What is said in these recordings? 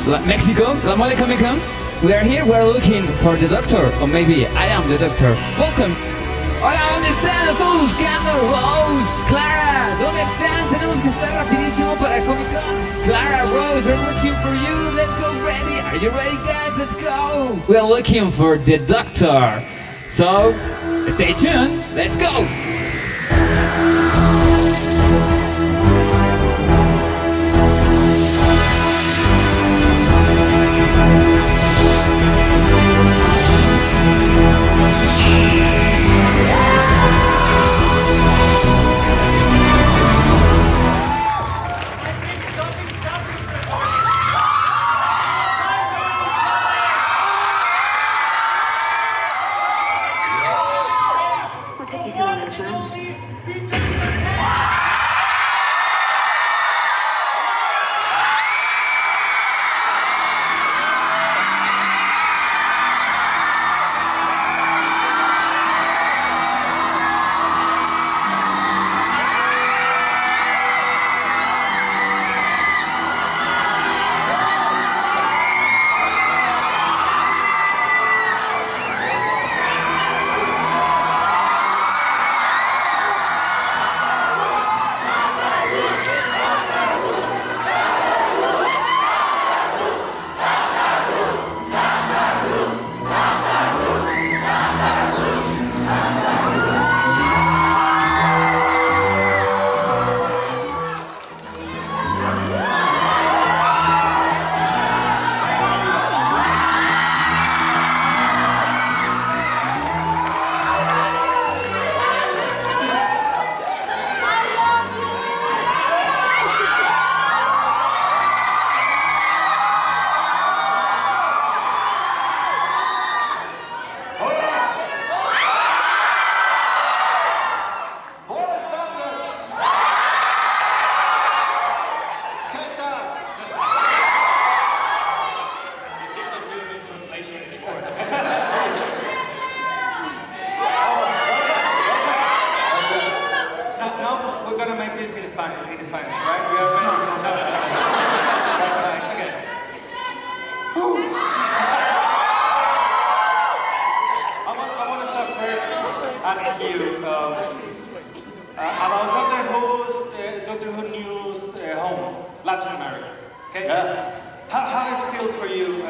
Mexico, La Mole Comic Con. We are here, we're looking for the doctor, or maybe I am the doctor. Welcome. Hola, ¿dónde están? Estamos buscando Rose. Clara, ¿dónde están? Tenemos que estar rapidísimo para Comic Con. Clara, Rose, we're looking for you. Let's go ready. Are you ready, guys? Let's go. We're looking for the doctor. So, stay tuned. Let's go. Doctor Who news home, Latin America. Okay? Yeah. How it feels for you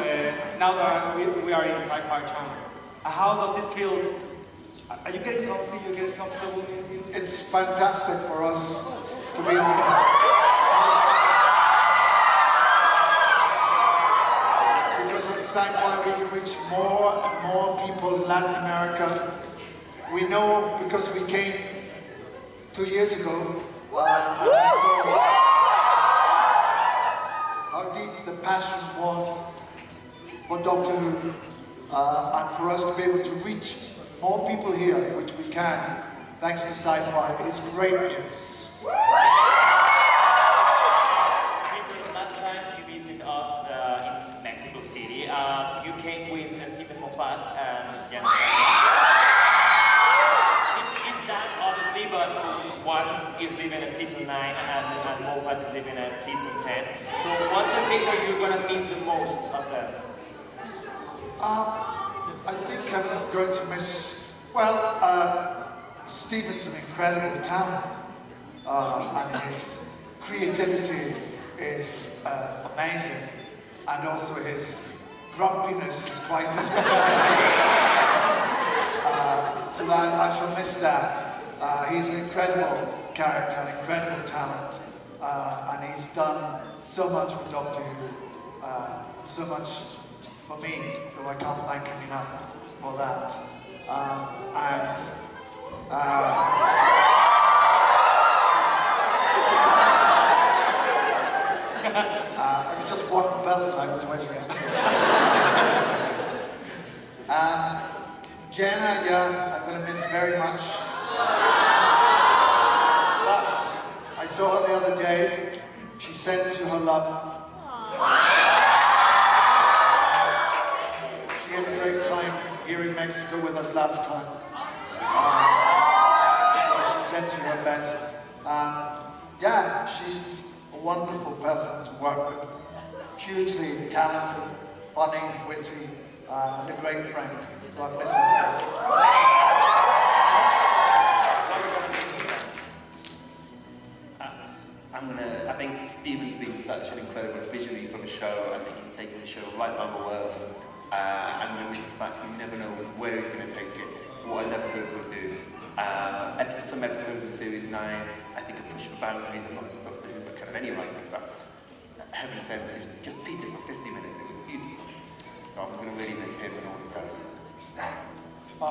now that we are in Sci-Fi Channel? How does it feel? Are you getting comfy? You getting comfortable? It's fantastic for us to be on because on Sci-Fi we can reach more and more people in Latin America. We know because we came 2 years ago and we saw how deep the passion was for Doctor Who and for us to be able to reach more people here, which we can, thanks to Sci-Fi, is great news. Peter, last time you visited us in Mexico City, you came with Stephen Moffat and Jennifer. It's sad, obviously, but one is living at season 9 and Moffat is living at season 10. So what's the thing that you're going to miss the most of them? I think I'm going to miss, Stephen's an incredible talent, and his creativity is amazing, and also his grumpiness is quite spectacular. So I shall miss that. He's an incredible character, an incredible talent, and he's done so much for Doctor Who, so much for me, so I can't thank him enough for that. It was just one person I was waiting at. Jenna, yeah, I'm going to miss very much. I saw her the other day. She sends you her love. She had a great time here in Mexico with us last time. So she sent you her best. Yeah, she's a wonderful person to work with. hugely talented, funny, witty, and a great friend. So I miss him. I think Stephen's been such an incredible visionary for the show. I think he's taken the show right around the world. And when we sit back, you never know where he's going to take it, what his episodes will do. Some episodes in Series 9, I think, have pushed the boundaries of not just Doctor Who, but kind of any writing. But heaven says it was just Peter for 50 minutes. It was beautiful. So I'm going to really miss him and all the time. I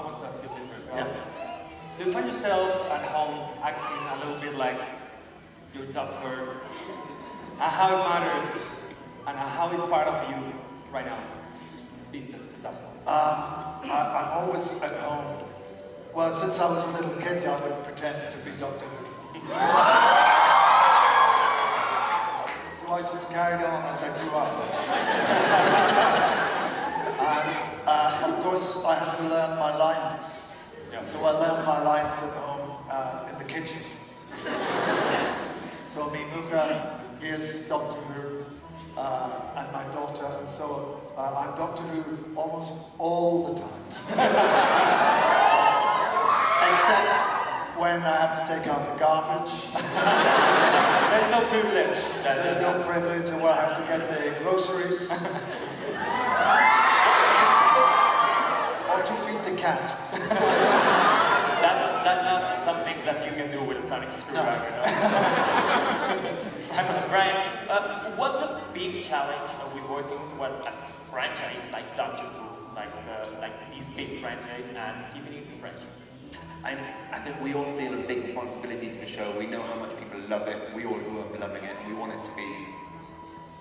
want to ask you different. Yeah. Do you find yourself at home acting a little bit like your doctor, and how it matters, and how it's part of you right now, being the doctor? I'm always at home. Well, since I was a little kid, I would pretend to be Doctor Who. So I just carried on as I grew up. And of course, I have to learn my lines. Yeah. So I learn my lines at home in the kitchen. So Mimuka is Doctor Who, and my daughter, and so I'm Doctor Who almost all the time. Except when I have to take out the garbage. There's no privilege. There's no privilege, and where I have to get the groceries. Or to feed the cat. That's not some things that you can do with a sonic screwdriver. No. Brian, what's a big challenge with working with a franchise like Doctor Who, like these big franchises, and keeping it fresh? I think we all feel a big responsibility to the show. We know how much people love it. We all grew up loving it, and we want it to be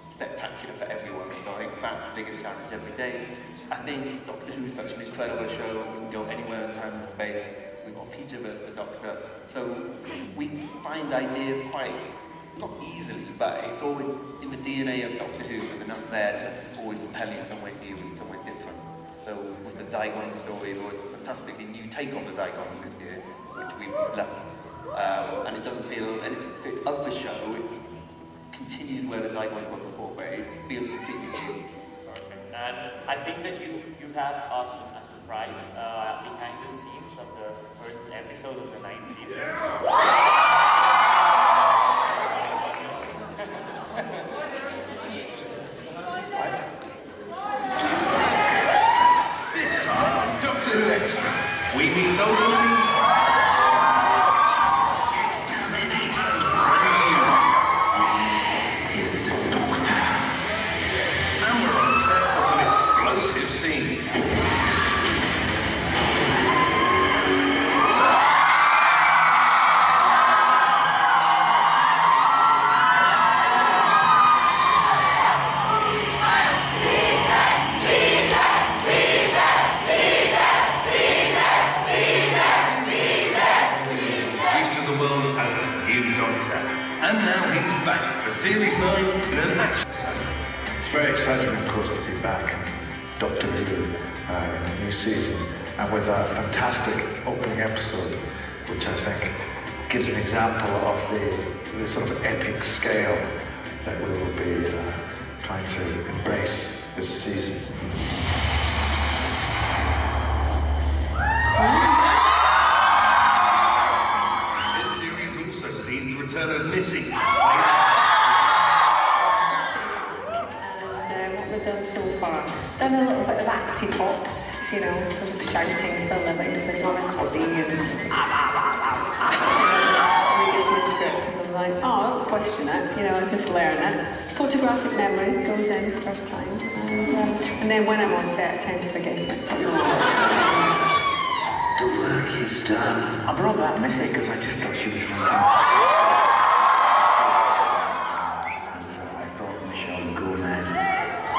spectacular for everyone. So I think that's the biggest challenge every day. I think Doctor Who is such an incredible show. We can go anywhere in time and space. We've got Peter versus the Doctor. So we find ideas quite, not easily, but it's always in the DNA of Doctor Who. There's enough there to always propel you somewhere new and somewhere different. So with the Zygon story, there was a fantastically new take on the Zygons this year, which we love. And it doesn't feel, so it's of the show, it continues where the Zygons were before, but it feels completely new. Perfect. And I think that you have us a surprise behind the scenes of the first episode of the 9th season. This time on Doctor Who Extra, we meet old oldies, exterminators, brand new ones. Is the Doctor. And we're on set for some explosive scenes. And now he's back for Series 9 in an action set. It's very exciting, of course, to be back in Doctor Who in a new season, and with a fantastic opening episode, which I think gives an example of the sort of epic scale that we will be trying to embrace this season. Sees the return of Missy. And what we've done so far, done a little bit of acty pops, you know, sort of shouting for a living, putting on a cosy and he gets my script and I'm like, oh, I don't question it, you know, I just learn it. Photographic memory goes in the first time, and then when I'm on set, I tend to forget it. The work is done. I brought back Missy because I just thought she was fantastic. And so I thought Michelle Gomez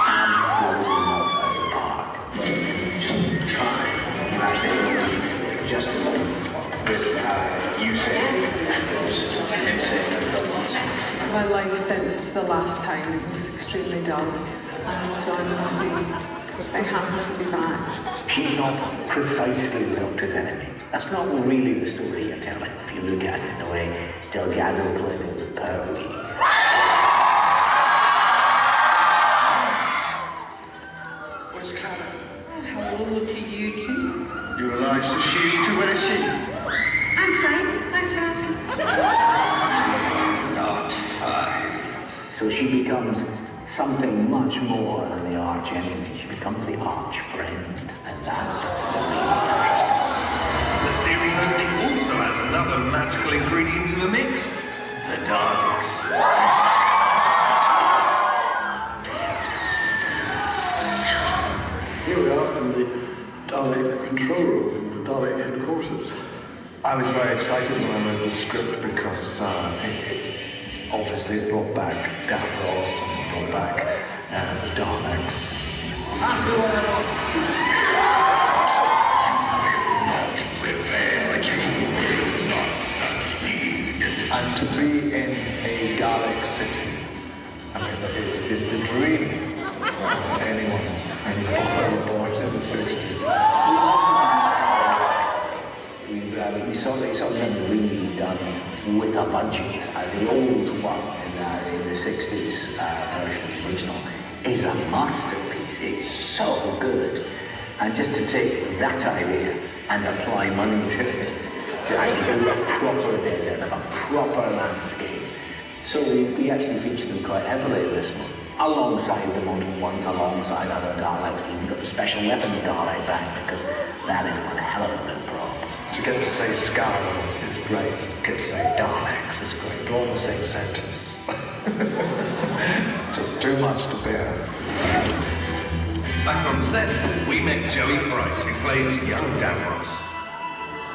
absolutely knocked out of the park. Just try. You actually just with you saying and him saying My life since the last time was extremely dull, so I'm happy to be back. she's not precisely the Doctor's enemy. That's not really the story you're telling, if you look at it the way Delgado played it with Pertwee. becoming much more than the arch enemy. She becomes the arch friend, and that's really interesting. The series opening also adds another magical ingredient to the mix, the Daleks. Here we are in the Dalek control room in the Dalek headquarters. I was very excited when I read the script because obviously it brought back Davros and it brought back the Daleks. That's the one I want. And to be in a Dalek city, I mean, is the dream of anyone born in the 60s. We saw them really done with a budget. The old one in the 60s version, the original, is a masterpiece. It's so good. And just to take that idea and apply money to it, to actually do a proper desert and a proper landscape. So we actually feature them quite heavily in this one, alongside the modern ones, alongside other Daleks. We've got the special weapons Dalek back because that is one hell of a good prop. To get to say Scarlet is great, to get to say Daleks is great, they're all in the same sentence. It's just too much to bear. Back on set, we met Joey Price, who plays young Davros.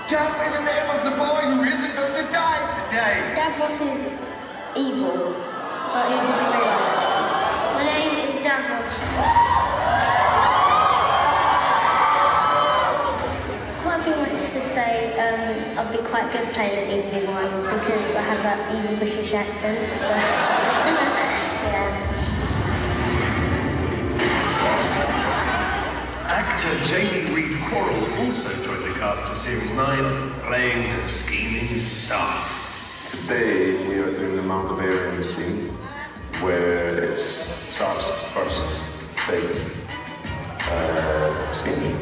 Tell me the name of the boy who isn't going to die today. Davros is evil, but he doesn't realise it. My name is Davros. Quite a few of my sisters say I'd be quite good playing an evening one because I have that evil British accent, so yeah. Actor Jamie Reed Quarrell also joined the cast for Series 9, playing the scheming son. Today we are doing the Maldivarian scene, where it's Sark's first big scene.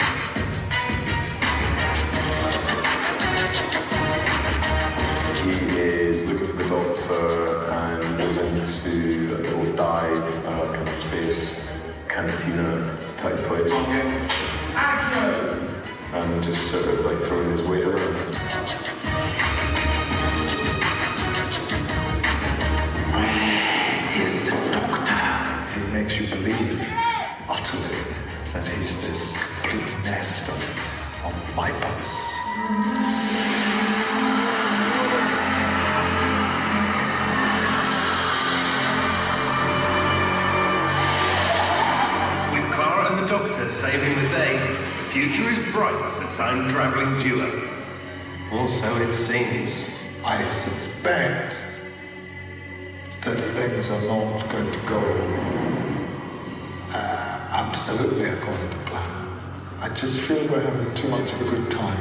He is looking for the Doctor and goes into a little dive, kind of space, cantina type place. Action! And just sort of like throwing his weight around. Where is the Doctor? He makes you believe utterly that he's this complete nest of vipers. The Doctor saving the day, the future is bright for the time-travelling duo. Or so it seems. I suspect that things are not going to go absolutely according to plan. I just feel we're having too much of a good time.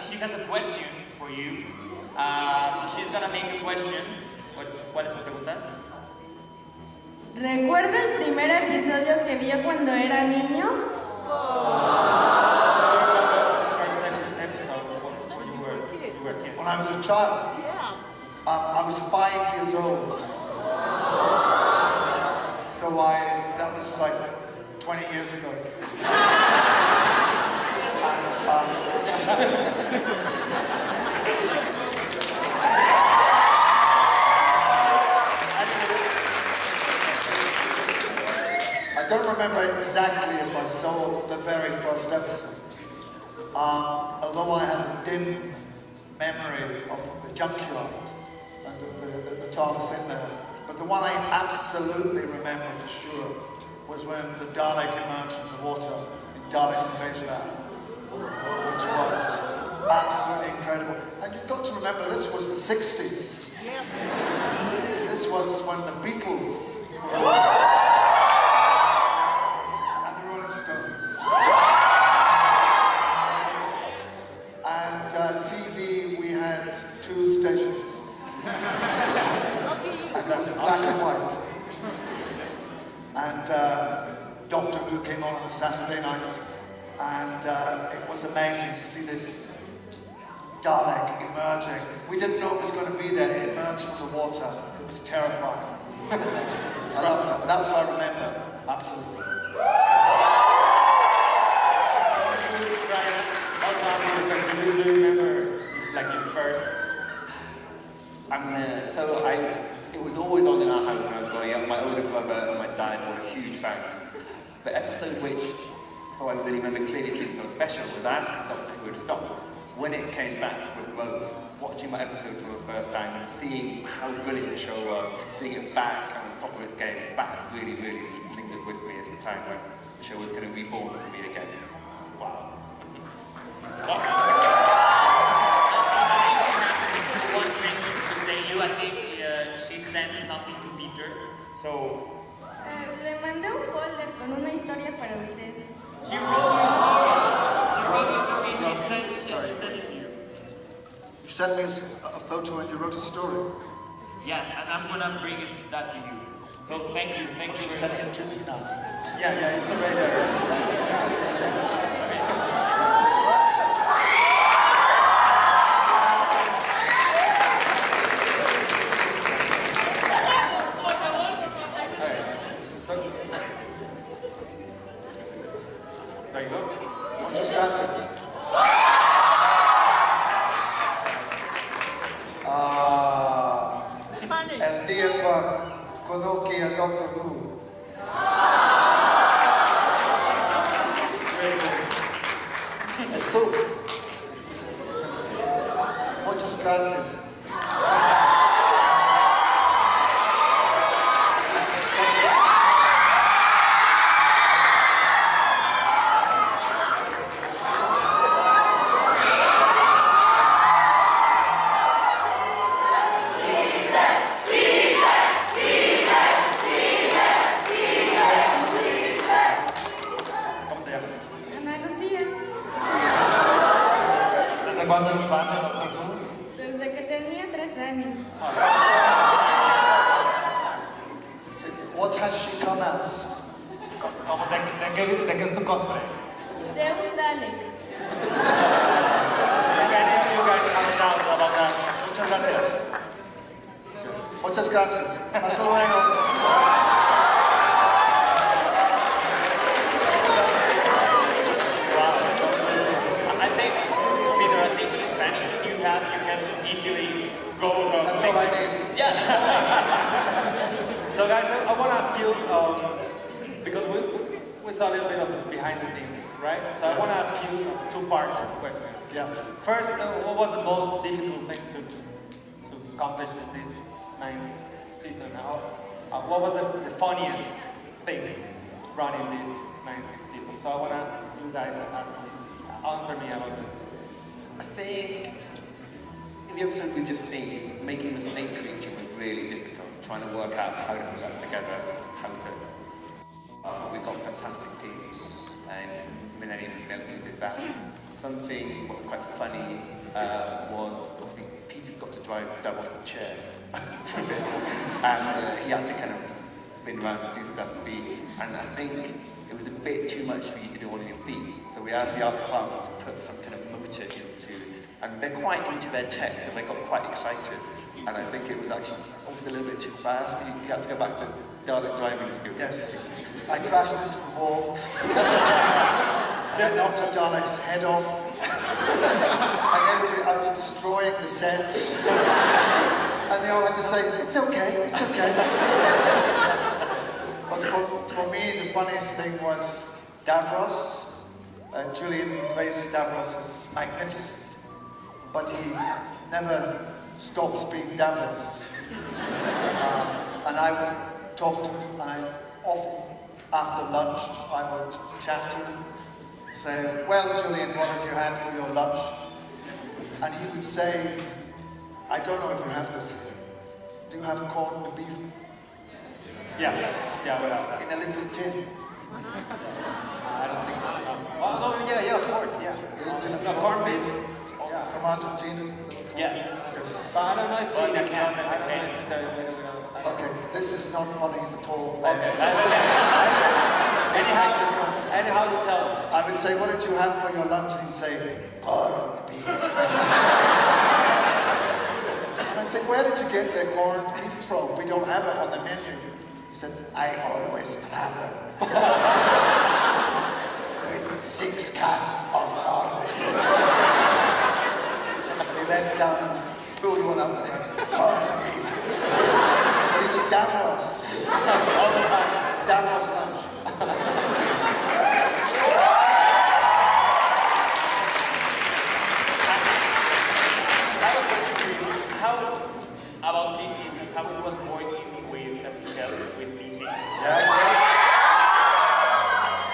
She has a question for you. So she's gonna make a question. ¿Cuál es su pregunta? ¿Recuerda el primer episodio que vio cuando era niño? When I was a child, I was 5 years old. So that was like 20 years ago. I don't remember exactly if I saw the very first episode. Although I have a dim memory of the junkyard and of the TARDIS in there. But the one I absolutely remember for sure was when the Dalek emerged from the water in Dalek's Invasion Hour, which which was absolutely incredible. And you've got to remember, this was the 60s. This was when the Beatles and the Rolling Stones. And TV, we had 2 stations. And it was black and white. And Doctor Who came on a Saturday night. And it was amazing to see this Dalek emerging. We didn't know it was going to be there. It emerged from the water. It was terrifying. I loved it, but that's what I remember. Absolutely. Also, do you remember, like, your first? It was always on in our house when I was growing up. My older brother and my dad were huge fans. The episode which I really remember clearly feeling so special was after Doctor Who had stopped. When it came back with Rose, watching my episode for the first time and seeing how brilliant the show was, seeing it back on top of its game, that really, really lingers with me as the time when the show was kind of reborn for me again. Wow. One thing to say, I think she sent something to Peter, so... Le mandé un folder con una historia para usted. She wrote your story. She wrote your story. She sent it to you. You sent me a photo and you wrote a story. Yes, and I'm gonna bring that to you. So thank you very She much. sent it to me now. Yeah, it's already there. There you go. Muchas gracias. El día que conocí a Doctor Who. Es tú. Muchas gracias. ¿Cómo te llamas? Ana Lucía, ¿Desde cuándo eres fan de Doctor Who? desde que tenía 3 años. What has she come as? ¿De qué es tu cosplay? De un Dalek. Any of you guys have doubts about that? Muchas gracias. Muchas gracias. Hasta luego. I think, Peter, I think the Spanish that you have, you can easily go. That's all I need. Yeah, that's all I So guys, I want to ask you, because we saw a little bit of behind the scenes, right? So I want to ask you a 2-part question. Yeah. First, what was the most difficult thing to accomplish in this 9th season? What was the funniest thing running this 9th season? So I want to you guys answer me about this. I think in the episode we've just seen, making the snake creature was really difficult. Trying to work out how to put that together, how to. We've got a fantastic team, and Millennium did that. Something what was quite funny was obviously Peter's got to drive Davos' chair, and he had to kind of spin around and do stuff with me. And I think it was a bit too much for you to do all on your feet. So we asked the art department to put some kind of motor into, and they're quite into their tech, so they got quite excited. And I think it was actually almost a little bit too fast. You had to go back to Dalek driving skills. Yes. I crashed into the wall. And I knocked a Dalek's head off. And I was destroying the set. And they all had to say, it's okay, it's okay. But for me, the funniest thing was Davros. Julian, who plays Davros, is magnificent. But he never stops being Davros. And I would talk to him, and I often, after lunch, I would chat to him. say, well, Julian, what have you had for your lunch? And he would say, I don't know if you have this here. Do you have corned beef? Yeah, we have that. In a little tin. I don't think so. No. Oh, no, yeah, of course, yeah. Little tin of No, corned beef. Yeah. From Argentina. Yeah. Yes. But I don't know if Well, we you can, I don't okay. Okay, this is not funny at all. Anyhow, you tell us. I would say, what did you have for your lunch? And he'd say, corned beef. And I said, where did you get the corned beef from? We don't have it on the menu. He said, I always travel with 6 cans of corned beef. He leant down, pulled one up there, corned beef. But it was Davos. All the time. It's Davos lunch. How about this season? How it was working with Michelle with this season? Yeah.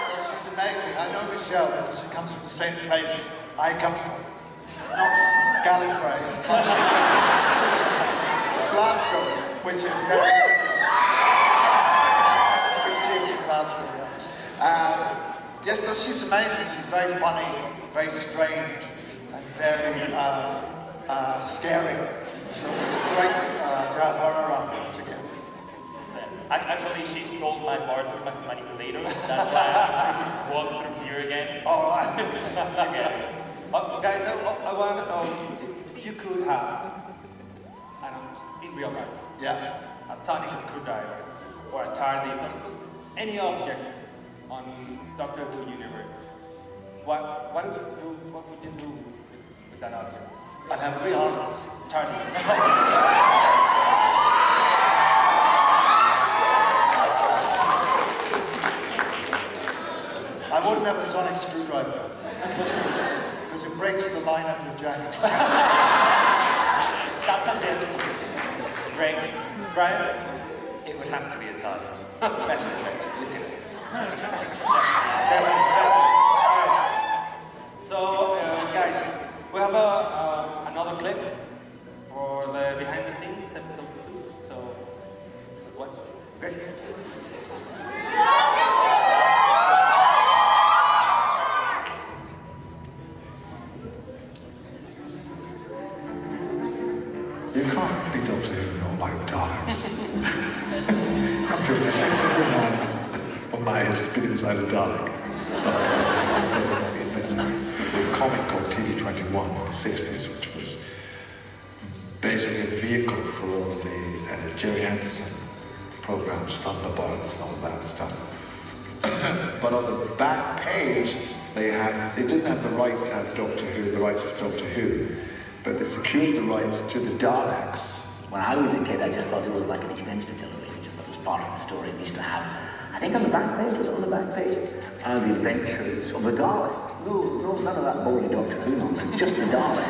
Well, she's amazing. I know Michelle because she comes from the same place I come from. Not Gallifrey, but Glasgow, which is very similar. Big cheer from Glasgow, yeah. Yes, no, she's amazing. She's very funny, very strange, and very scary. So it's great to have her around once again. Actually, she stole my barter manipulator. That's why I have to walk through here again. All right. Guys, I want to know if you could have, I don't know, in real life, Yeah. a sonic screwdriver or a TARDIS or any object on Doctor Who universe, what would you do with that object? I'd have a TARDIS. TARDIS. I wouldn't have a sonic screwdriver because it breaks the line of your jacket. That's a bit. Great. Brian? It would have to be a TARDIS. That's the trick. Look at it. So, guys, we have another clip for the behind the scenes episode 2. So, let's watch it. Okay. You can't be Doctor Who not like Daleks. I'm 56 every man on my age has been inside a Dalek. There's a comic called TV21 in the 60s, which was basically a vehicle for all the Jerry Anderson programs, Thunderbirds and all that stuff. But on the back page, they didn't have the right to have Doctor Who, the rights to Doctor Who, but they secured the rights to the Daleks. When I was a kid, I just thought it was like an extension of television, just that was part of the story it used to have. I think on the back page, the adventures of the Dalek. No, none of that boring Doctor Who nonsense, just the Daleks.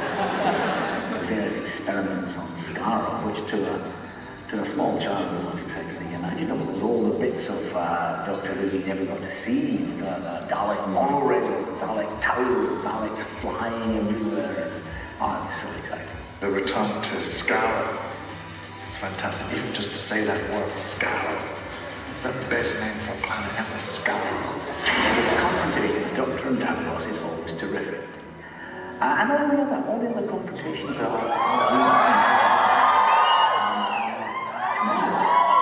Various experiments on Skaro, which to a small child was not exactly imaginable. It was all the bits of Doctor Who you never got to see. The Dalek monorail, the Dalek towers, the Dalek flying everywhere. Oh, it was so exciting. The return to Skaro. It's fantastic, even just to say that word, Skaro. It's the best name for a planet ever, Skaro. The confrontation of Doctor and Davros is always terrific. And all the other confrontations are...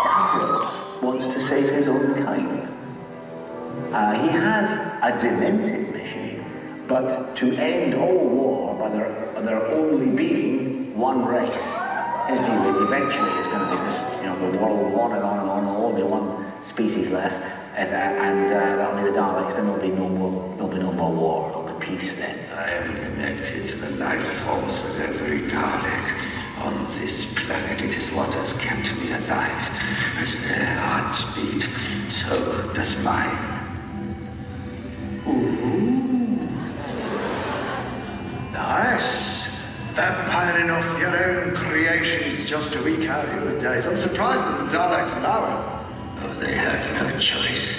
Davros wants to save his own kind. He has a demented mission, but to end all war by there only being one race. His view is eventually there's going to be this, the world will go on and on and on, and there'll only be one species left, and that'll be the Daleks. Then there'll be no more war. There'll be peace then. I am connected to the life force of every Dalek on this planet. It is what has kept me alive. As their hearts beat, so does mine. Ooh. Nice. Vampiring off your own creations just to eke out your days. I'm surprised that the Daleks allow it. Oh, they have no choice.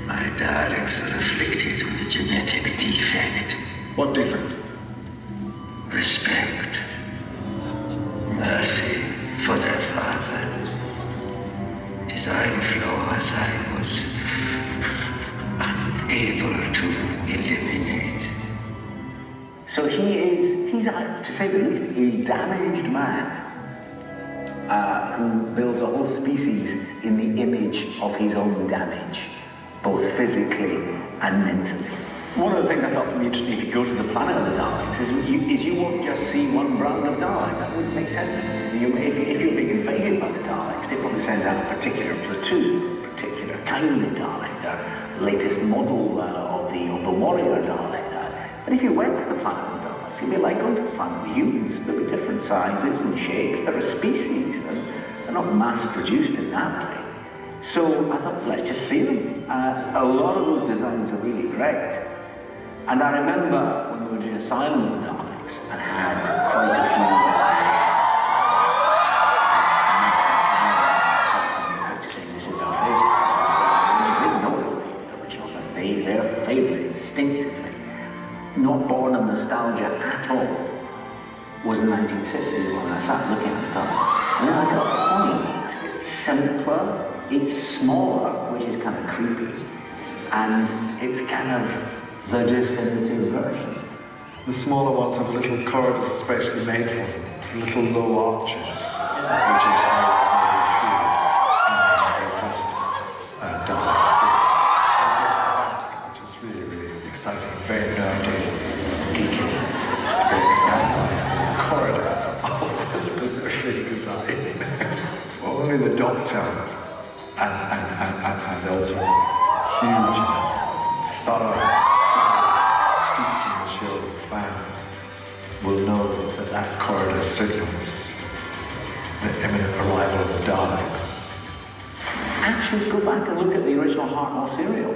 My Daleks are afflicted with a genetic defect. What defect? Respect. Mercy for their father. Design flaws I was unable to eliminate. So he's to say the least, a damaged man who builds a whole species in the image of his own damage, both physically and mentally. One of the things I thought would be interesting if you go to the planet of the Daleks is you won't just see one brand of Dalek. That wouldn't make sense. If you're being invaded by the Daleks, they probably send out a particular platoon, a particular kind of Dalek, the latest model of the warrior Dalek. But if you went to the planet of the Daleks, it'd be like going to the planet of the humans. There'll be different sizes and shapes. They're a species. They're not mass-produced in that way. So I thought, let's just see them. A lot of those designs are really great. And I remember when we were doing Asylum of the Daleks and had quite a few pictures saying this is our favourite. They didn't know it was the original, but their favourite instinctively, not born of nostalgia at all, was the 1960s one. I sat looking at that. And then I got a point. It's simpler, it's smaller, which is kind of creepy, and it's kind of the definitive version. The smaller ones have little corridors especially made for them, little low arches, which is how they appeared in their first Dalek story. Which is really, really exciting, very nerdy, geeky. It's very exciting. Corridor, oh, specific design. Only the Doctor and also huge, thorough, fans will know that corridor signals the imminent arrival of the Daleks. Actually, go back and look at the original Hartnell serial.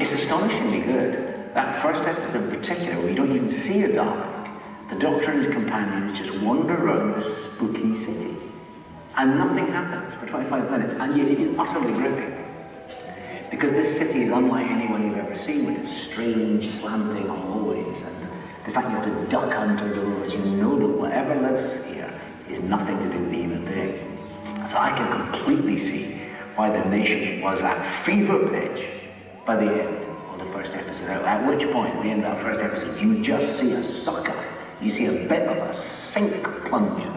It's astonishingly good. That first episode in particular, where you don't even see a Dalek. The Doctor and his companions just wander around this spooky city. And nothing happens for 25 minutes, and yet it is utterly gripping. Because this city is unlike anyone you've ever seen, with its strange slanting hallways and the fact you have to duck under doors. You know that whatever lives here is nothing to do with the human being. So I can completely see why the nation was at fever pitch by the end of the first episode. At which point, at the end of that first episode, you just see a sucker. You see a bit of a sink plunger.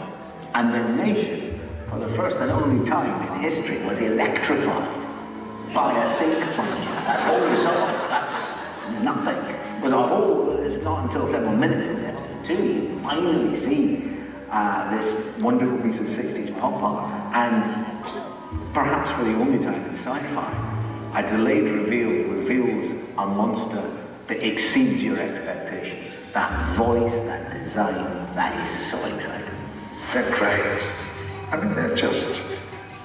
And the nation, for the first and only time in history, was electrified by a sink plunger. That's all you saw. There's nothing. It was a whole, it's not until several minutes into episode 2 you finally see this wonderful piece of 60s pop art. And perhaps for the only time in sci-fi, a delayed reveal reveals a monster that exceeds your expectations. That voice, that design, that is so exciting. They're great. I mean, they're just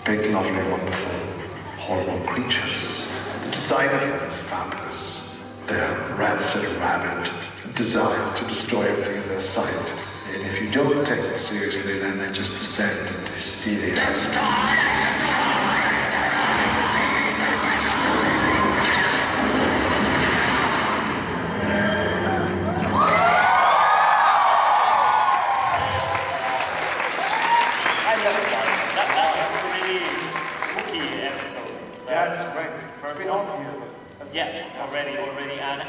big, lovely, wonderful, horrible creatures. The design of them is fabulous. They're rancid and rabid, designed to destroy everything in their sight. And if you don't take them seriously, then they just descend into hysteria. Yeah, it's great. It's been on here. Yes, already, and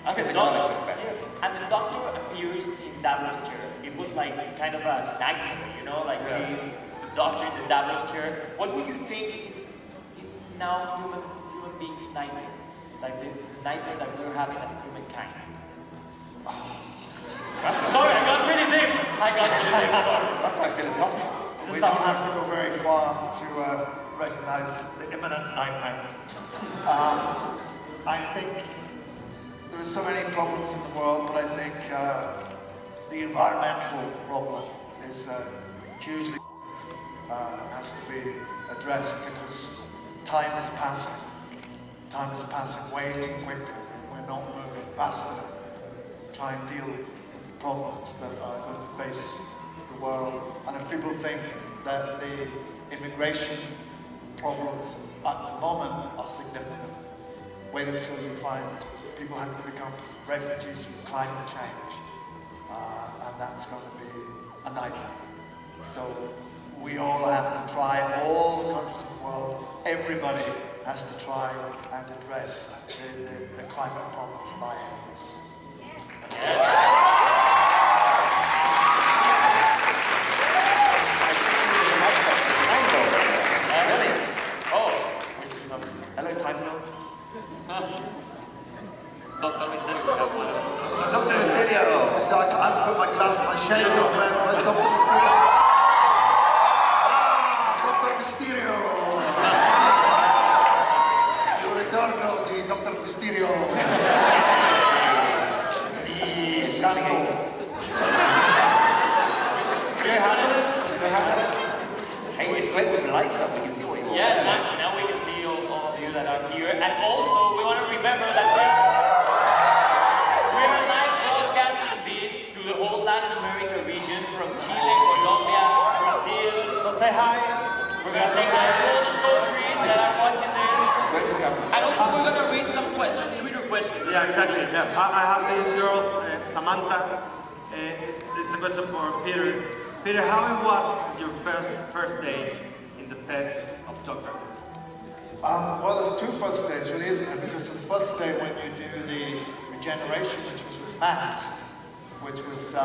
I think the Daleks are the best. And the Doctor appears in Davros chair. It was like kind of a nightmare, you know, like seeing the Doctor in the Davros chair. What would you think is now human beings' nightmare? Like the nightmare that we're having as humankind. Sorry, I got really deep. Sorry. That's quite philosophical. We don't have to go very far to recognize the imminent nightmare. I think there are so many problems in the world, but I think the environmental problem is hugely has to be addressed because time is passing. Time is passing way too quickly. We're not moving fast enough to try and deal with the problems that are going to face the world. And if people think that the immigration problems at the moment are significant. Wait until you find people having to become refugees from climate change, and that's going to be a nightmare. So we all have to try, all the countries in the world, everybody has to try and address the climate problems by endless. Hello, time now. Dr. Mysterio, we have one. Dr. Mysterio! So I have to put my glass, my shades on. Where's Dr. Mysterio? Dr. Mysterio! Il ritorno di Dr. Mysterio. Di Santo. Hey, it's great with lights up. We can see what you want. Yeah, now we can see all of you that are here. And also, we want to remember that we are live broadcasting this to the whole Latin America region from Chile, Colombia, Brazil. So say hi. We're going to say hi to all those countries that are watching this. And also, we're going to read some questions, Twitter questions. Yeah, exactly. Yeah. I have this girl, Samantha. It's a question for Peter. Peter, how was your first day in the set of Doctor? Well, there's two first days, really, isn't there? Because the first day when you do the regeneration, which was with Matt, which was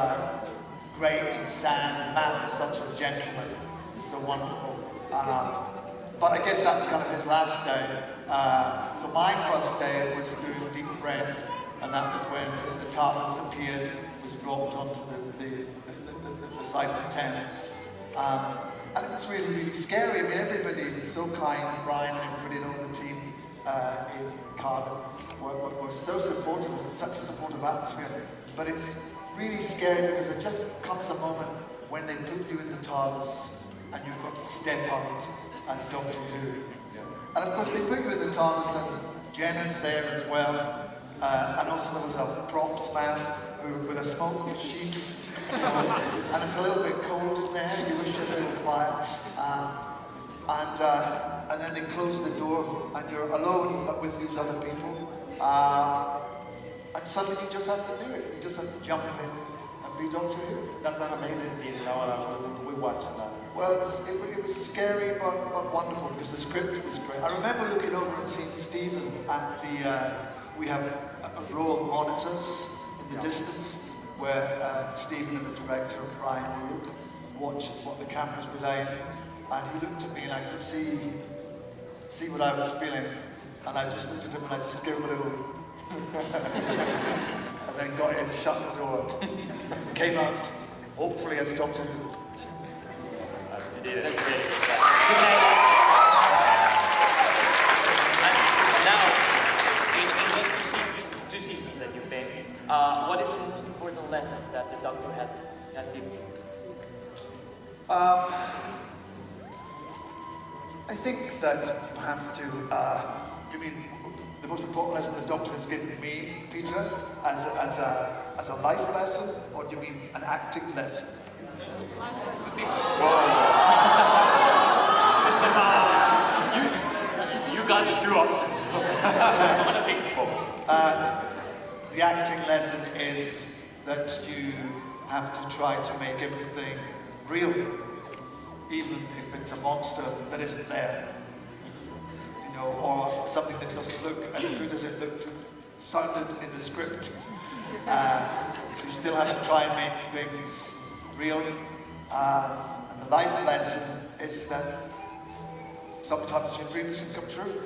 great and sad, and Matt is such a gentleman, it's so wonderful. But I guess that's kind of his last day. So my first day was doing deep breath, and that was when the TARDIS appeared, was dropped onto the side of the tents. And it was really, really scary. I mean, everybody was so kind, Brian and everybody and all the team in Cardiff were so supportive, such a supportive atmosphere. But it's really scary because there just comes a moment when they put you in the TARDIS and you've got to step out as Doctor Who. And of course they put you in the TARDIS and Jenna's there as well. And also there was a props man with a smoke machine. And it's a little bit cold in there, you wish you had a little fire. And then they close the door and you're alone but with these other people. And suddenly you just have to do it. You just have to jump in and be Doctor Who. That's an amazing scene now that we watched that. Well, it was scary but wonderful because the script was great. I remember looking over and seeing Stephen at the, we have a row of monitors in the distance where Stephen and the director, Brian, would watch what the cameras were laying. And he looked at me and I could see what I was feeling. And I just looked at him and I just gave him a little and then got in, shut the door, came out, hopefully as Doctor Who. Now, in those two seasons that you've been, what is the most important lessons that the Doctor has given you? I think that you have to, you mean the most important lesson the Doctor has given me, Peter, as a life lesson, or do you mean an acting lesson? You got the two options. I'm gonna take both. The acting lesson is that you have to try to make everything real, even if it's a monster that isn't there, you know, or something that doesn't look as good as it sounded in the script. You still have to try and make things real. And the life lesson is that sometimes your dreams can come true.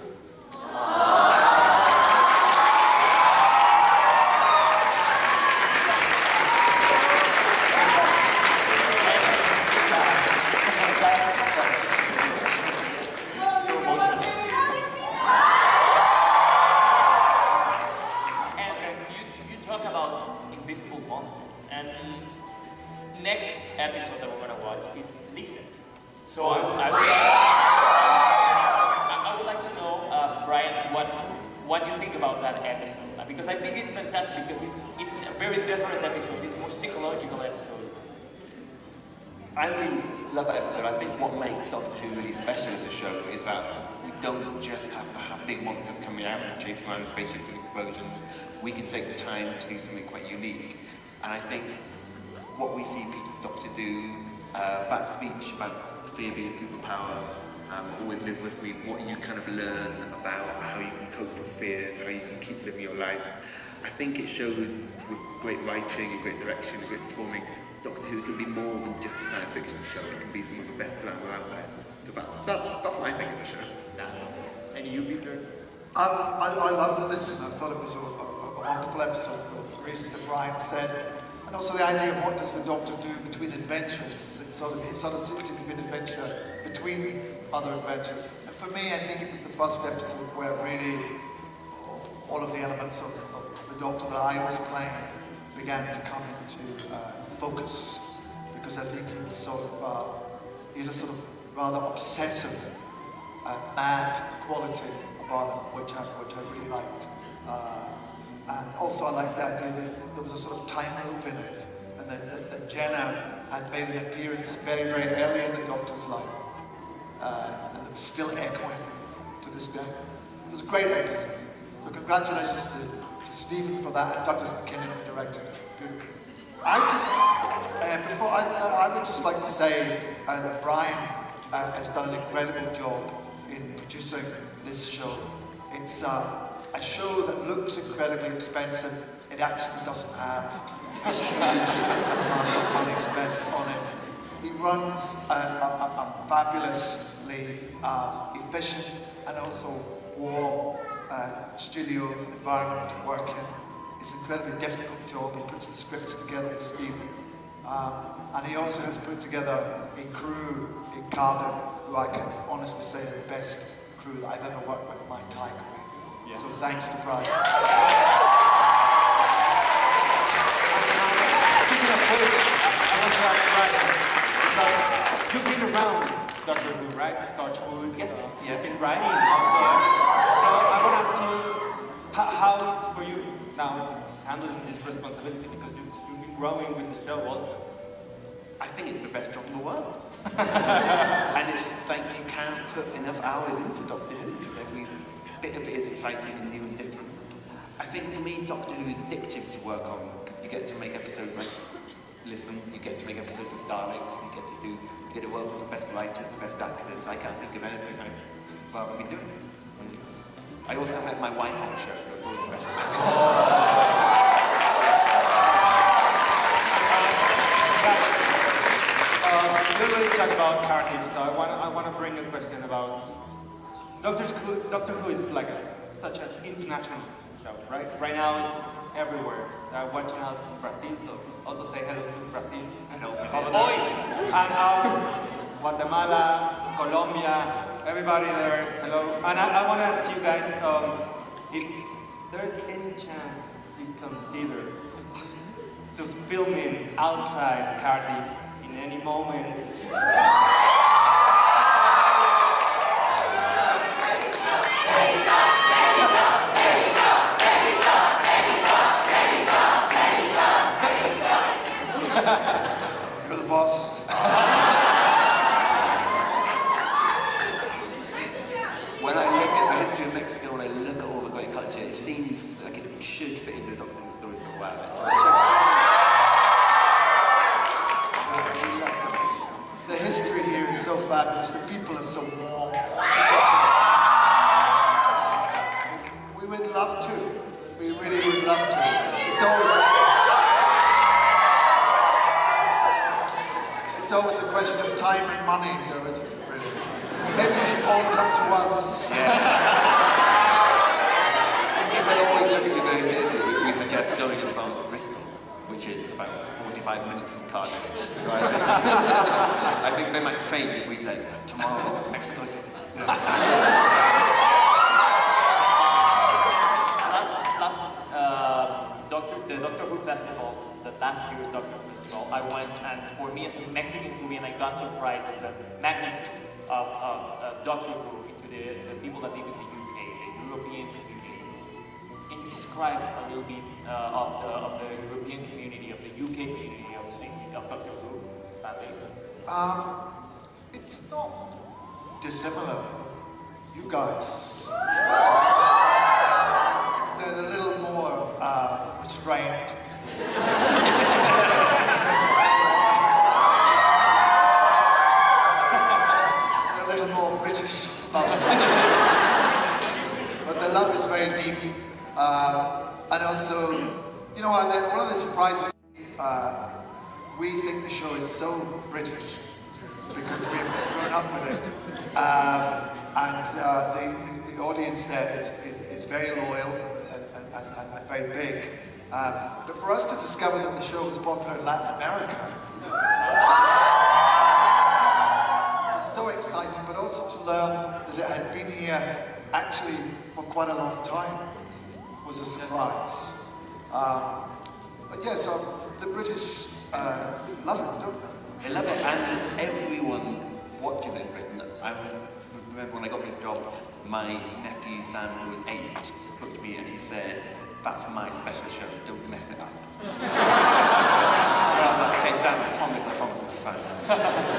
Next episode that we're going to watch is Listen. So I would like to know, Brian, what you think about that episode. Because I think it's fantastic because it's a very different episode. It's a more psychological episode. I really love that episode. I think what makes Doctor Who really special as a show is that we don't just have to have big monsters coming out and chasing around spaceships and explosions. We can take the time to do something quite unique. And I think what we see Peter Doctor do, that speech about fear being a superpower, always lives with me. What you kind of learn about how you can cope with fears, how you can keep living your life. I think it shows with great writing and great direction and great performing, Doctor Who can be more than just a science fiction show. It can be some of the best glamour out there. So that's what I think of the show. And you, Peter? I loved this, and I thought it was a wonderful episode for the reasons that Brian said. And also the idea of what does the Doctor do between adventures. It sort of sits in between adventure, between other adventures. And for me, I think it was the first episode where really all of the elements of the Doctor that I was playing began to come into focus. Because I think he was sort of, he had a sort of rather obsessive, mad quality about him, which I really liked. And also I liked the idea that there was a sort of time loop in it, and that Jenna had made an appearance very, very early in the Doctor's life, and it was still echoing to this day. It was a great episode. So congratulations to Stephen for that, and Douglas McKinnon who directed it. Beautiful. I would just like to say that Brian has done an incredible job in producing this show. It's a show that looks incredibly expensive. It actually doesn't have a huge amount of money spent on it. He runs a fabulously efficient and also warm studio environment to work in. It's an incredibly difficult job. He puts the scripts together with Stephen. And he also has put together a crew in Cardiff who I can honestly say are the best crew that I've ever worked with in my entire career. Yeah. So thanks to Brian. Speaking of which, I want to ask Brian, because you've been around Doctor Who, right? Doctor Who, yes. You've been writing also. So I want to ask you, how is it for you now handling this responsibility, because you've been growing with the show also? I think it's the best job in the world. And it's like you can't put enough hours into Doctor Who, because every bit of it is exciting and new and different. I think for me, Doctor Who is addictive to work on, because you get to make episodes like Listen, you get to make episodes with Daleks, you get to work with the best writers, the best actors. I can't think of anything I'd rather be doing. I also met my wife on the show, it was always special. We really talk about characters, so I want to bring a question about Doctor Who is like such an international show, right? Right now it's everywhere. They're watching us in Brazil, so also say hello to Brazil. Hello, and Guatemala, Colombia, everybody there, hello. And I want to ask you guys if there's any chance you consider to filming outside Cardiff in any moment. You're the boss. When I look at the history of Mexico, when I look at all the great culture, it seems like it should fit into the Doctor Who story for a while. The history here is so fabulous. The people are so warm. We would love to. We really would love to. It's always a question of time and money, though, isn't it, really? Maybe you should all come to us. Yeah. People always look at you guys if we suggest going as far as Bristol, which is about 45 minutes from Cardiff. So I think they might faint if we said, tomorrow, Mexico City. The Doctor Who Festival, the last year's Doctor Who Festival, I went, and for me as a Mexican movie, and I got surprised at the magnitude of Doctor Who into the people that live in the UK, the European community. Can you describe a little bit of the European community, of the UK community of Doctor Who? capaldi? It's not dissimilar. You guys, they're a little more restrained. They're a little more British about it. But the love is very deep. And also, you know, one of the surprises, we think the show is so British because we've grown up with it. And the audience there is very loyal and very big. But for us to discover that the show was popular in Latin America was so exciting, but also to learn that it had been here actually for quite a long time was a surprise. But yeah, so the British love it, don't they? They love it, and everyone watches it in Britain. I remember when I got this job, my nephew Sam, who was 8, looked at me and he said, "That's my special show, don't mess it up." So I was like, "Okay, Sam, I promise it'll be fine."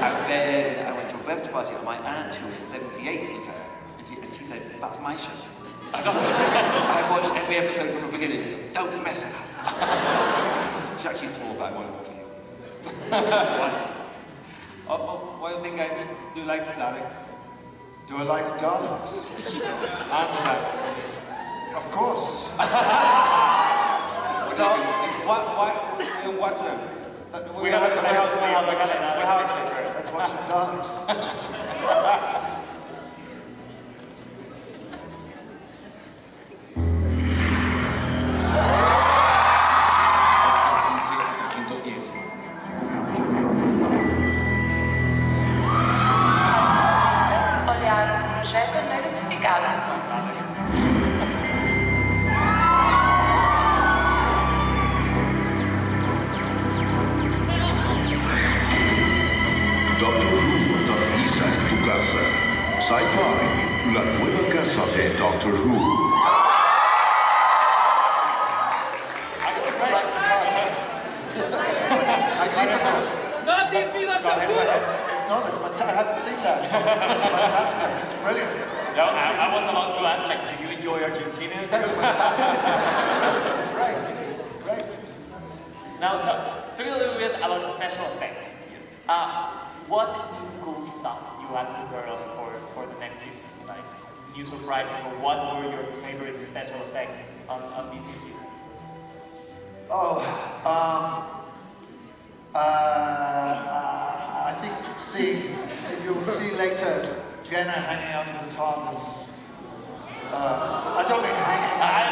And then I went to a birthday party and my aunt, who was 78, was there, and she said, "That's my show." I watched every episode from the beginning, don't mess it up. She actually swore, but I won't for you. What do you think, guys? Do you like Dalek? Do I like Daleks? Answer that. Of course. So, why you watch them? We have a Let's watch the Daleks. Olhar um projeto não identificado. Doctor Who aterriza en tu casa. Sci-Fi, la nueva casa de Doctor Who. Not this be Doctor Who! It's not, it's fantastic. I haven't seen that. It's fantastic. It's brilliant. No, I was about to ask, like, do you enjoy Argentina? That's fantastic. It's great. Great. Now, talk a little bit about special effects. What new cool stuff you had to prepare us for the next season? Like, new surprises, or what were your favorite special effects on this new season? I think you'll see later Jenna hanging out of the TARDIS. I don't mean hanging out.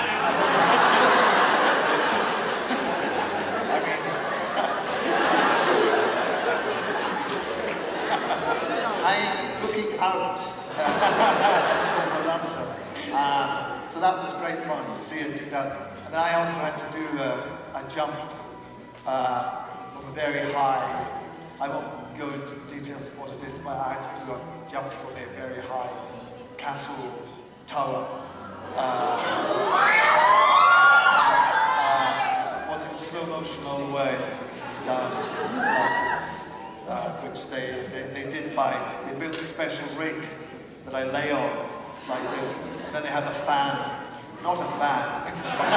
I'm looking out from Atlanta. So that was great fun to see her do that. And then I also had to do a jump from a very high, I won't go into the details of what it is, but I had to do a jump from a very high castle tower. Was in slow motion all the way down like this, which they did they built a special rig that I lay on like this, and then they have a fan, not a fan, but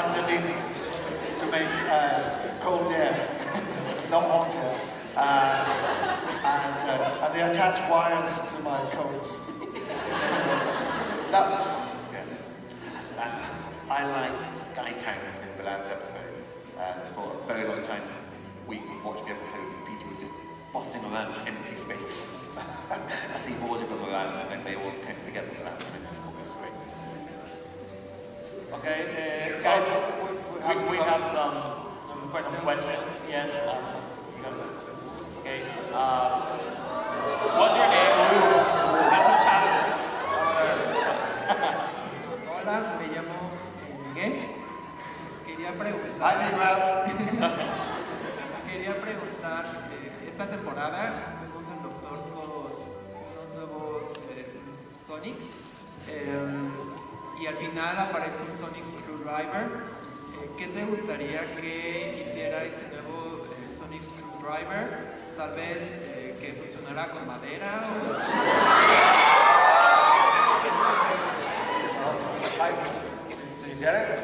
underneath to make cold air, not hot air, and they attach wires to my coat. That was fun. I like Sky Towers in the last episode. For a very long time, we watched the episode and Peter was just bossing around empty space. I see all of them around and then they all came together for that. Great. Okay, guys, We have some questions. Yes. Okay. What's your name? That's a challenge. Hola, me llamo Miguel. Quería preguntar. Hi, Miguel. Quería preguntar, esta temporada vemos al doctor con unos nuevos Sonic y al final aparece un Sonic Screwdriver. ¿Qué te gustaría que hiciera ese nuevo Sonic Screwdriver screwdriver, tal vez que funcionara con madera o... Do you get it?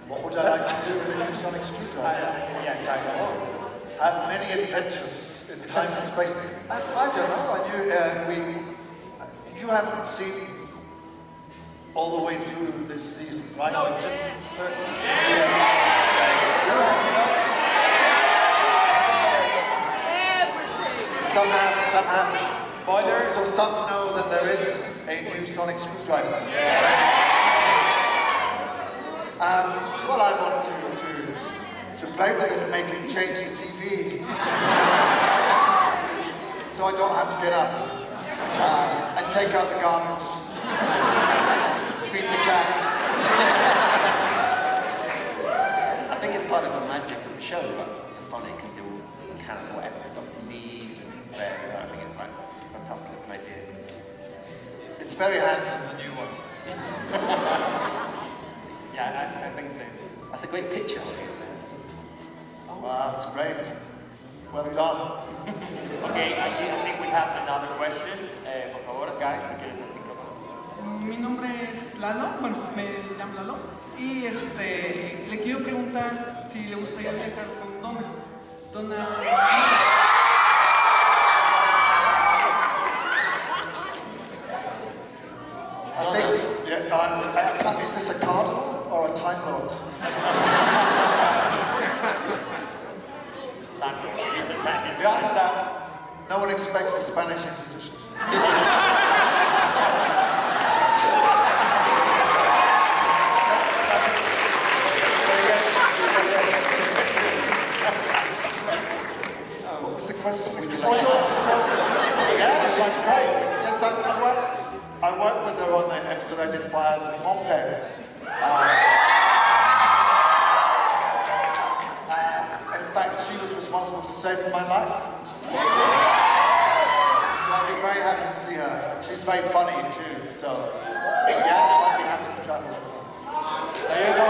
What would I like to do with a new sonic screwdriver? Yeah, exactly. Have many adventures in time and space. I don't know. You haven't seen all the way through this season, right? No, just... Some have. Spoiler. So some know that there is a new sonic screwdriver. Well, I want to play with it and make it change the TV. So I don't have to get up and take out the garbage, feed the cat. I think it's part of the magic of the show, but the Sonic can do kind of whatever the Doctor needs and he's there. I think it's quite a fantastic little idea. It's very handsome. The new one. Yeah, I think so. That's a great picture. Wow, it's great. Well done. Okay, I think we have another question. Por favor, guys, si quieres el micrófono. Mi nombre es Lalo, bueno, me llamo Lalo, y le quiero preguntar si le gustaría viajar con Donna. I think, is this a cardinal or a time lord? You answer that. No one expects the Spanish Inquisition. What was the question? Would you like to answer? Yeah, she's great. Yes, I worked with her on the episode I did Fires in Pompeii. In fact, she was responsible for saving my life. So I'd be very happy to see her. She's very funny too, so yeah, I'd be happy to travel with her. There you go.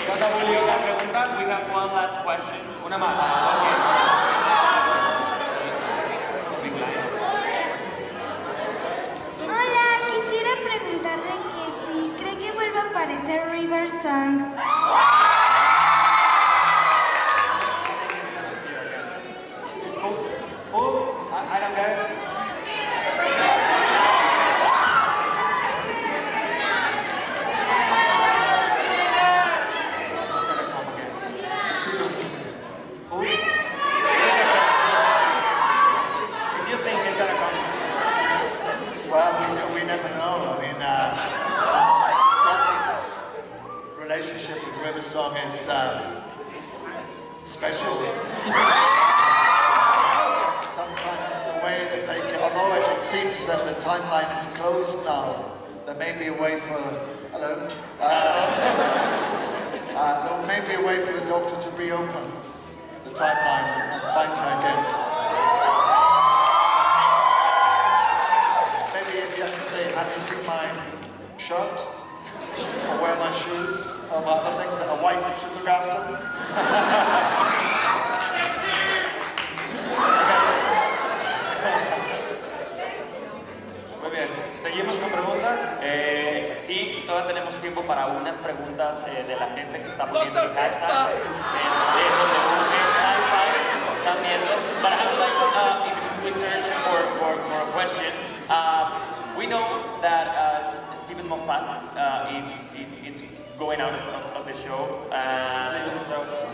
Okay, Julio, we have one last question. Una más. Hola, quisiera preguntarle que si cree que vuelva a aparecer River Song. I don't get it. Well, we never know. I mean, Doctor's relationship with River Song is special. Sometimes the way that they can, although it seems that the timeline is closed now, there may be a way for, hello? There may be a way for the Doctor to reopen the timeline and find her again. If he has to say, have you seen my shirt? Or wear my shoes? Or other things that a wife should look after? Muy bien, seguimos con preguntas. Sí, todavía tenemos tiempo para unas preguntas de la gente que está poniendo el hashtag están viendo. But I would like if we search for a question. We know that Stephen Moffat it's going out of the show.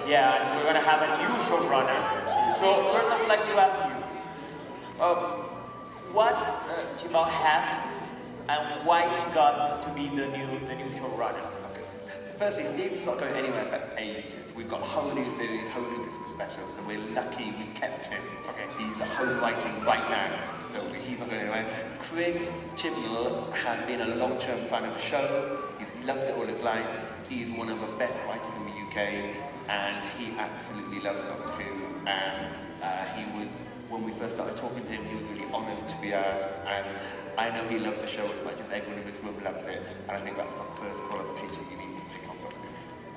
Yeah, and we're going to have a new showrunner. So first I would like to ask you, what Jamal has and why he got to be the new showrunner. Okay. Firstly, Steve's not going anywhere but ages. We've got a whole new series, whole new Christmas special, so we're lucky we kept him. Okay. He's at home writing right now, so he's not going anywhere. Chris Chibnall has been a long-term fan of the show. He's loved it all his life. He's one of the best writers in the UK, and he absolutely loves Doctor Who. And he was, when we first started talking to him, he was really honoured to be ours. And I know he loves the show as much as everyone in this room loves it. And I think that's the first qualification you need to take on Doctor Who.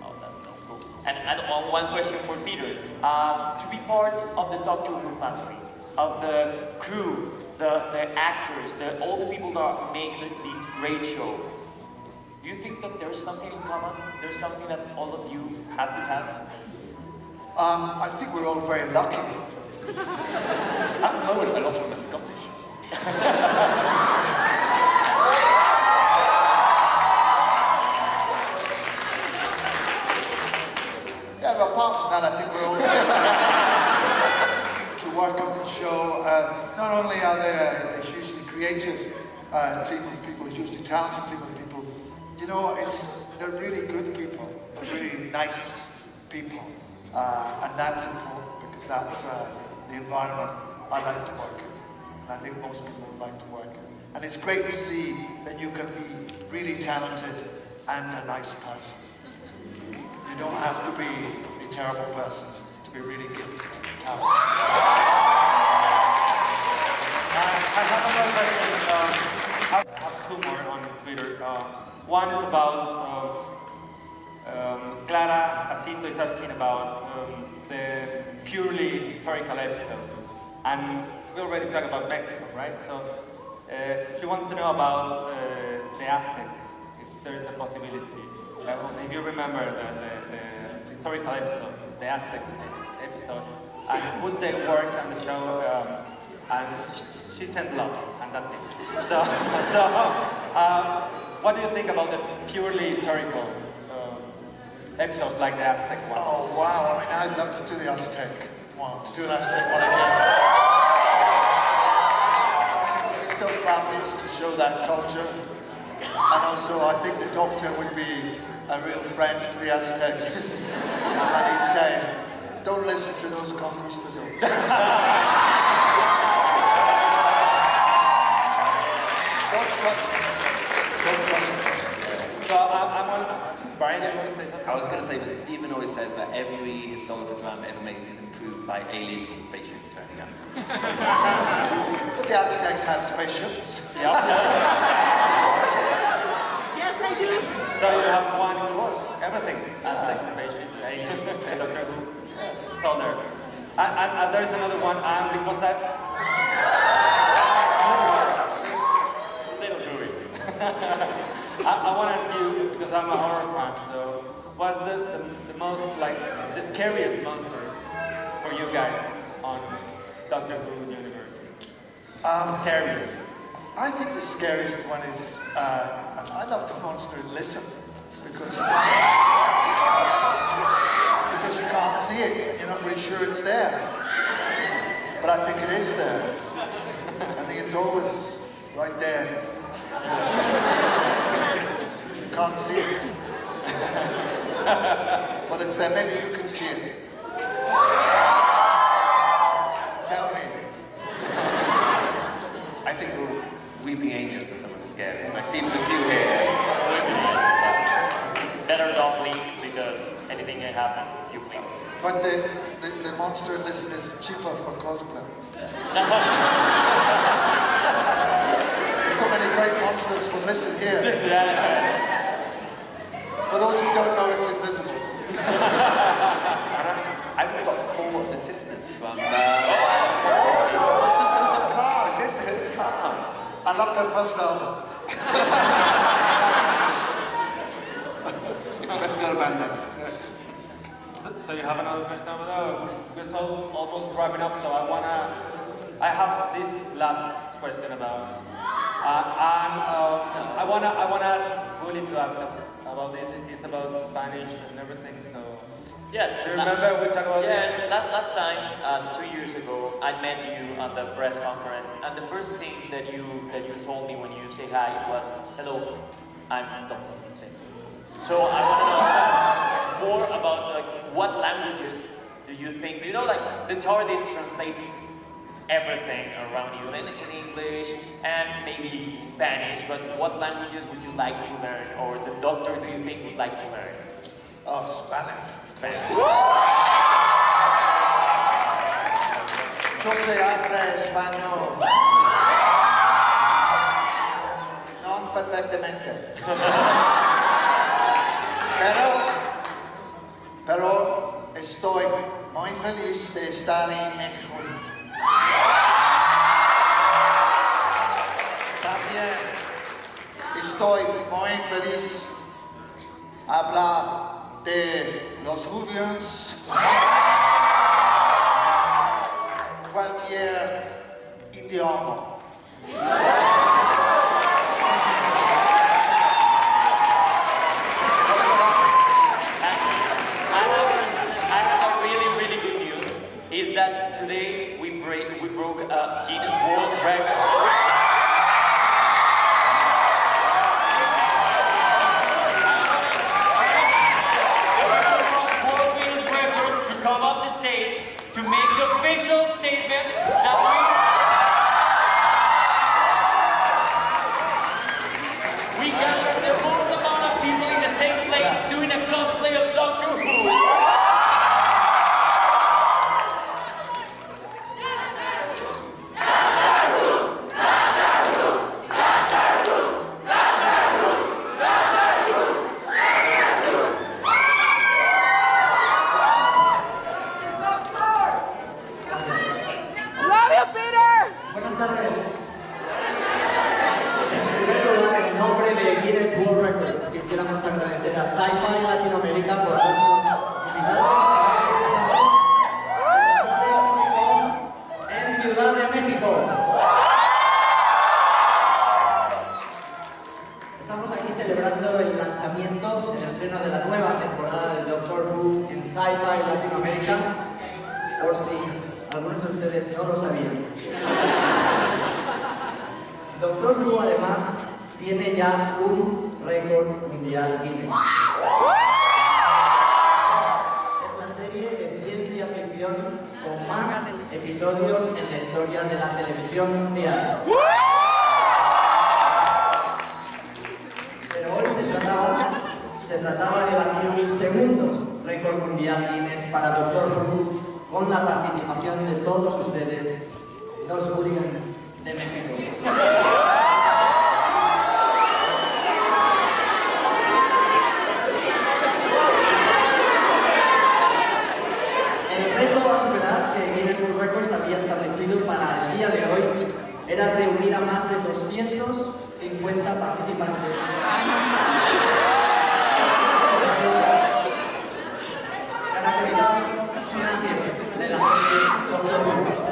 Oh, that's so cool. And one question for Peter. To be part of the Doctor Who family, of the crew, the actors, all the people that make this great show, do you think that there's something in common? There's something that all of you have to have? I think we're all very lucky. At the moment, a lot of them are Scottish. Yeah, but apart from that, I think we're all to work on the show. Not only are they a hugely creative team of people, a hugely talented team of people, you know, they're really good people, really nice people. And that's important because that's the environment I like to work in. And I think most people would like to work in. And it's great to see that you can be really talented and a nice person. You don't have to be a terrible person to be really gifted and talented. I have another question. I have two more on Twitter. One is about Clara Jacinto is asking about the purely historical episode. And we already talked about Mexico, right? So she wants to know about the Aztec, if there is a possibility. If you remember the historical episode, the Aztec episode, and would they work on the show? And she sent love, and that's it. So what do you think about the purely historical episodes like the Aztec one? Oh wow, I mean, I'd love to do the Aztec one, to do an Aztec one again. It would be so fabulous to show that culture. And also, I think the Doctor would be a real friend to the Aztecs. And he'd say, don't listen to those conquistadors. Don't trust them. Don't trust them. So I'm on. Brian, you want to say something? I was going to say that Stephen always says that every historical drama ever made is improved by aliens and spaceships turning up. But the Aztecs had spaceships. Yeah. Yes, they do. So you have one who was everything. Aztec, spaceship, aliens, and Doctor Who. Yes. So there. And there's another one, because little gooey. I want to ask you, because I'm a horror fan, so what's the most, like, the scariest monster for you guys on Doctor Who universe? Scariest. I think the scariest one is, I love the monster in Listen, because you can't see it, and you're not really sure it's there. But I think it is there. I think it's always right there. You can't see it. But it's there, maybe you can see it. Tell me. I think the weeping angels are some of the scariest. I see there's a few here. Better don't blink because anything can happen. You blink. But the monster in Listen is cheaper for cosplay. There's so many great monsters from Listen here. For those who don't know, it's invisible. I've only got 4 of the sisters from... The Sisterhood of Car. The Sisterhood of Car. I love their first album. It's the best girl band ever. So you have another question? We're so almost wrapping up, so I have this last question about, I wanna ask Willie to ask about this. It's about Spanish and everything. So Yes. do you remember we talked about yes, this? last time, 2 years ago, I met you at the press conference, and the first thing that you told me when you say hi was, "Hello, I'm Dr. Mistake." So I want to know more about like what languages do you think? Do you know like the TARDIS translates everything around you in English and maybe Spanish, but what languages would you like to learn, or the Doctor do you think would like to learn? Oh, Spanish. Spanish. Yo se habla español. Non perfectamente. Pero estoy muy feliz de estar en México. También estoy muy feliz de hablar de los judíos, cualquier idioma. Is that today we broke a Guinness World Record. World Guinness Records to come up the stage to make the official statement that we gathered the most amount of people in the same place doing a cosplay of Doctor Who. Buenas tardes. En primer lugar, en nombre de Guinness World Records, quisiéramos agradecer a Sci-Fi Latinoamérica por habernos invitado en Ciudad de México. Estamos aquí celebrando el lanzamiento, el estreno de la nueva temporada de Doctor Who en Sci-Fi Latinoamérica, por si algunos de ustedes no lo sabían. Doctor Who además tiene ya un récord mundial Guinness. Es la serie de ciencia ficción con más episodios en la historia de la televisión mundial. Pero hoy se trataba de batir un segundo récord mundial Guinness para Doctor Who con la participación de todos ustedes, los hooligans de México. El reto a superar que Guinness World Records había establecido para el día de hoy era reunir a más de 250 participantes. Caracterizados personajes de la serie Doctor Who.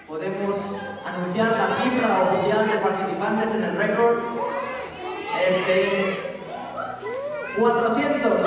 Podemos anunciar la cifra oficial de participantes en el récord. Es de 400.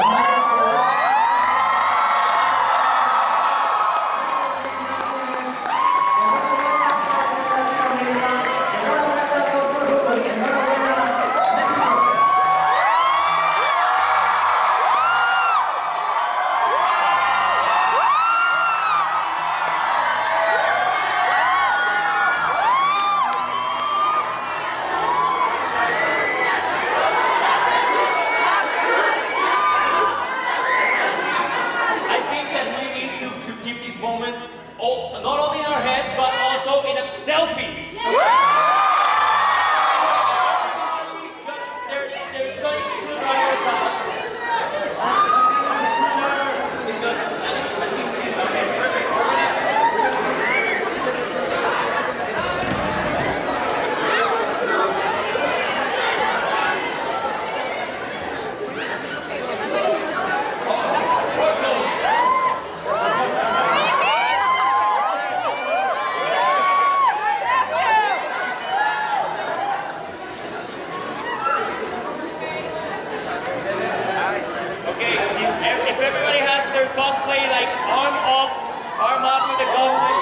Not only in our heads, but also in a selfie. They're so extreme by your side. Because I think perfect. If everybody has their cosplay like arm up with the cosplay.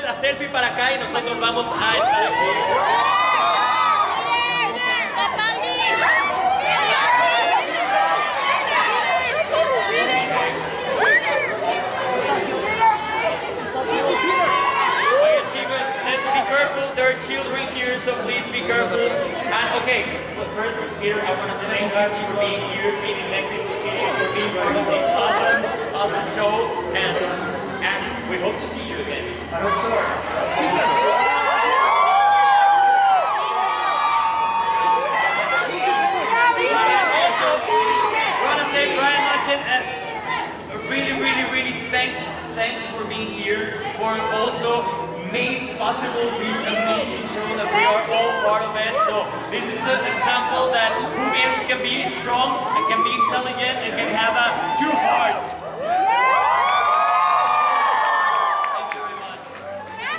la selfie para acá y nosotros vamos a estar aquí. Oye, chicos, let's be careful. There are children here, so please be careful. And okay, but first, Peter, I want to thank you for being here, being in Mexico City, for being part of this awesome show, and we hope to see you again. I hope so. Also, we want to say Brian Hutchin and really thanks for being here, for also made possible this amazing show that we are all part of it. So this is an example that Cubians can be strong and can be intelligent and can have two hearts. Thank you very much.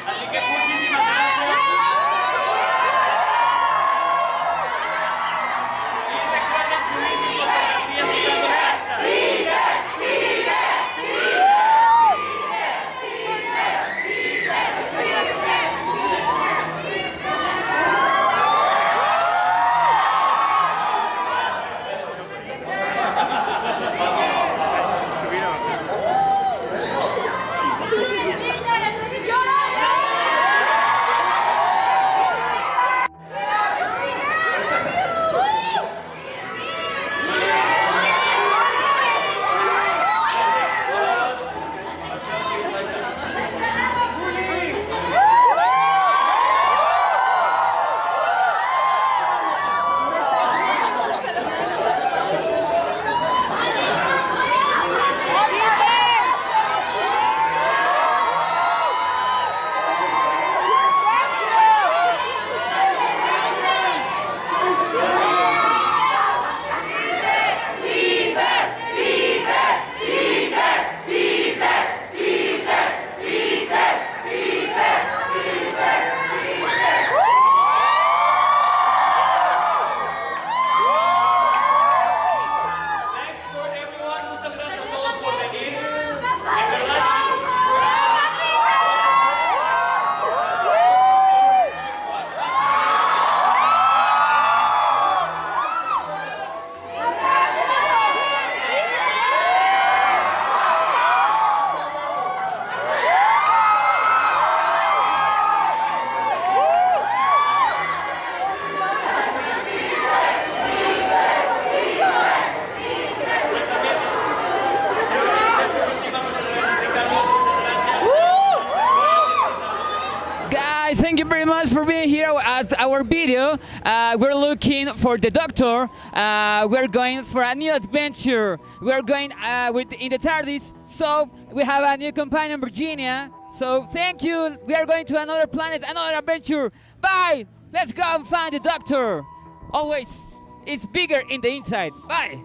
Así que muchísimas gracias. Y recuerden subir sus fotografías usando el hashtag. Guys, thank you very much for being here at our video. We're looking for the doctor. We're going for a new adventure. We're going in the TARDIS, so we have a new companion, Virginia. So thank you. We are going to another planet, another adventure. Bye. Let's go and find the doctor. Always, it's bigger in the inside. Bye.